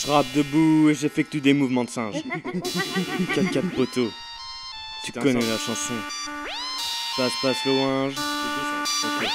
Je rappe debout et j'effectue des mouvements de singe. 4-4 poteau. Tu connais la chanson. Passe le ouinge. Okay.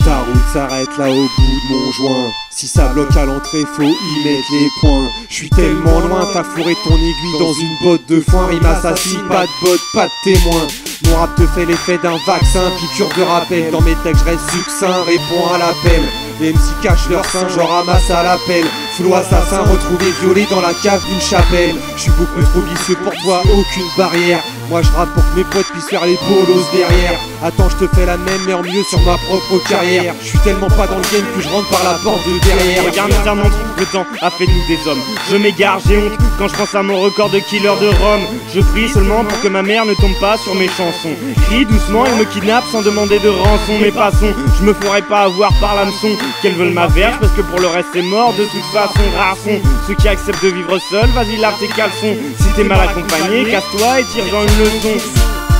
Ta route s'arrête là au bout de mon joint. Si ça bloque à l'entrée, faut y mettre les points. J'suis tellement loin, t'as fourré ton aiguille dans une botte de foin. Rime assassine, pas de botte, pas de témoin. Mon rap te fait l'effet d'un vaccin, piqûre de rappel. Dans mes textes, j'reste succinct, réponds à l'appel. Les MC cachent leur sein, j'en ramasse à l'appel. Flot assassin, retrouvé violé dans la cave d'une chapelle. J'suis beaucoup trop vicieux pour toi, aucune barrière. Moi je rappe pour que mes potes puissent faire les bolos derrière. Attends, je te fais la même mais en mieux sur ma propre carrière. Je suis tellement pas dans le game que je rentre par la porte de derrière. Regarde ta montre, le temps a fait de nous des hommes. Je m'égare, j'ai honte quand je pense à mon record de killer de Rome. Je prie seulement pour que ma mère ne tombe pas sur mes chansons. Crie doucement, elle me kidnappe sans demander de rançon. Mais passons, je me ferai pas avoir par l'hameçon. Qu'elles veulent ma verge parce que pour le reste c'est mort. De toute façon, rares sont ceux qui acceptent de vivre seuls. Vas-y lave tes caleçons. Si t'es mal accompagné, casse-toi et tire-en une leçon.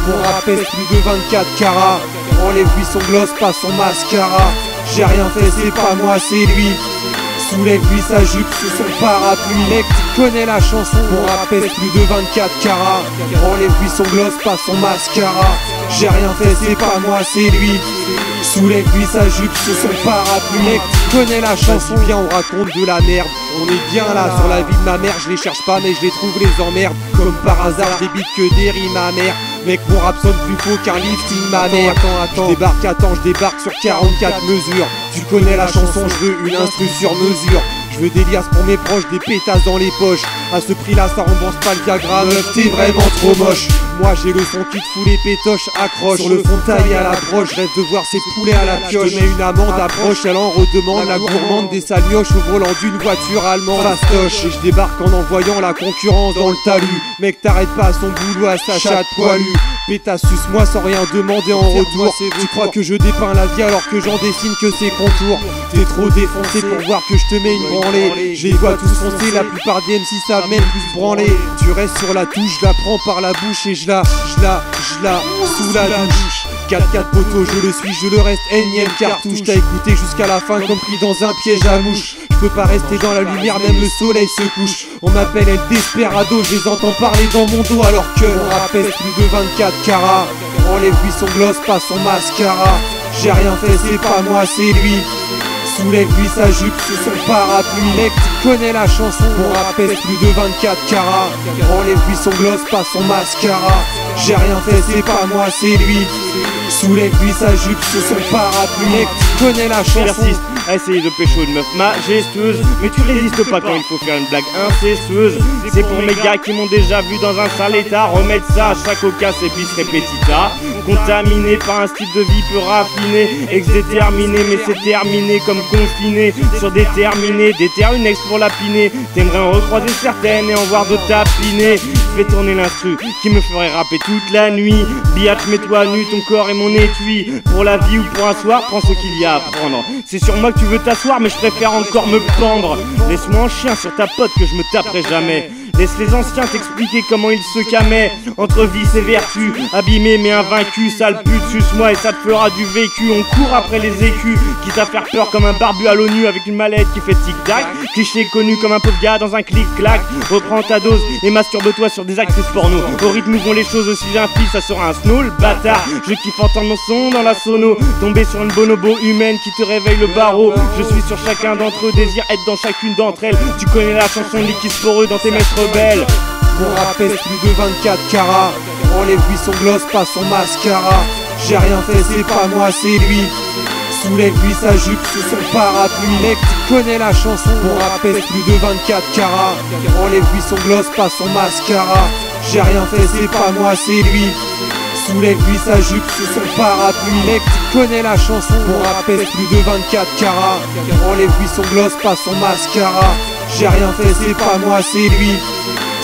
Mon rap pèse plus de 24 carats. Enlève-lui son gloss, pas son mascara. J'ai rien fait, c'est pas moi, c'est lui. Soulève-lui sa jupe sous son parapluie. Mec, tu connais la chanson. Mon rap pèse plus de 24 carats. Enlève-lui son gloss, pas son mascara. J'ai rien fait, c'est pas moi, c'est lui. Soulève-lui sa jupe sous son parapluie. Mec, tu connais la chanson. Viens, on raconte de la merde. On est bien là sur la vie de ma mère. Je les cherche pas mais je les trouve, les emmerde. Comme par hasard, je débite que des rimes amères. Mec, mon rap sonne plus faux qu'un lifting ma mère. Attends, je débarque sur 44 mesures. Tu connais la chanson, je veux une instru sur mesure. Je veux des liasses pour mes proches, des pétasses dans les poches. À ce prix-là, ça rembourse pas le Viagra. Meuf, t'es vraiment trop moche. Moi, j'ai le son qui te fout les pétoches, accroche. Sur le fond taillé à l'approche, rêve de voir ces poulets à la pioche. Je mets une amende, approche, elle en redemande. La gourmande des salioches au volant d'une voiture allemande. Fastoche, et je débarque en envoyant la concurrence dans le talus. Mec, t'arrêtes pas à son boulot, à sa chatte poilue. Pétasse, suce-moi sans rien demander en retour. Tu crois que je dépeins la vie alors que j'en dessine que ses contours. T'es trop défoncé pour voir que je te mets une branlée. Je les vois tous foncer, la plupart des MC savent même plus se branler. Tu restes sur la touche, je la prends par la bouche et je la sous la douche. 4-4 poteau, je le suis, je le reste, énième cartouche. T'as écouté jusqu'à la fin, compris dans un piège à mouche. Je peux pas rester dans la lumière, même le soleil se couche. On m'appelle El Desperado, je les entends parler dans mon dos alors que mon rap pèse plus de 24 carats. Enlève-lui son gloss, pas son mascara. J'ai rien fait, c'est pas moi, c'est lui. Soulève-lui sa jupe sous son parapluie. Mec, tu connais la chanson. Mon rap pèse plus de 24 carats. Enlève-lui son gloss, pas son mascara. J'ai rien fait, c'est pas moi, c'est lui. Soulève-lui sa jupe sous son parapluie. Mec, tu connais la chanson. Persiste à essayer de pécho une meuf majestueuse, mais tu résistes pas quand il faut faire une blague incestueuse. C'est pour mes gars qui m'ont déjà vu dans un sale état. Remettre ça à chaque occasion et bis repetita. Contaminé par un style de vie peu raffiné. Ex-déterminé mais c'est terminé comme confiné. Sur déterminé, déterre une ex pour lapiner. T'aimerais en recroiser certaines et en voir d'autres tapiner. Fais tourner l'instru qui me ferait rapper toute la nuit. Biatch, mets-toi à nu, ton corps est mon étui. Pour la vie ou pour un soir, prends ce qu'il y a à prendre. C'est sur moi que tu veux t'asseoir mais je préfère encore me pendre. Laisse-moi en chien sur ta pote que je me taperai jamais. Laisse les anciens t'expliquer comment ils se camaient. Entre vice et vertu, abîmé mais invaincu. Sale pute, suce-moi et ça te fera du vécu. On court après les écus, quitte à faire peur comme un barbu à l'ONU avec une mallette qui fait tic-tac. Cliché connu comme un pauvre gars dans un clic-clac. Reprends ta dose et masturbe-toi sur des actrices porno. Au rythme où vont les choses, si j'ai un fils ça sera un snow, le bâtard. Je kiffe entendre mon son dans la sono. Tomber sur une bonobo humaine qui te réveille le barreau. Je suis sur chacun d'entre eux, désire être dans chacune d'entre elles. Tu connais la chanson de liquide poreux dans tes messes rebelles. Mon rap pèse plus de 24 carats. Enlève-lui son gloss, pas son mascara. J'ai rien fait, c'est pas moi, c'est lui. Soulève-lui sa jupe sous son parapluie. Mec, tu connais la chanson. Mon rap pèse plus de 24 carats. Enlève-lui son gloss, pas son mascara. J'ai rien fait, c'est pas moi, c'est lui. Soulève-lui sa jupe sous son parapluie. Mec, tu connais la chanson. Mon rap pèse plus de 24 carats. Enlève-lui son gloss, pas son mascara. J'ai rien fait, c'est pas moi, c'est lui.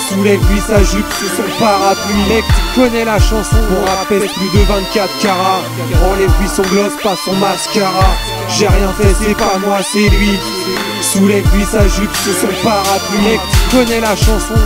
Soulève-lui sa jupe sous son parapluie. Mec, tu connais la chanson. Mon rap pèse plus de 24 carats. Enlève-lui son gloss, pas son mascara. J'ai rien fait, c'est pas moi, c'est lui. Soulève-lui sa jupe sous son parapluie. Mec, tu connais la chanson.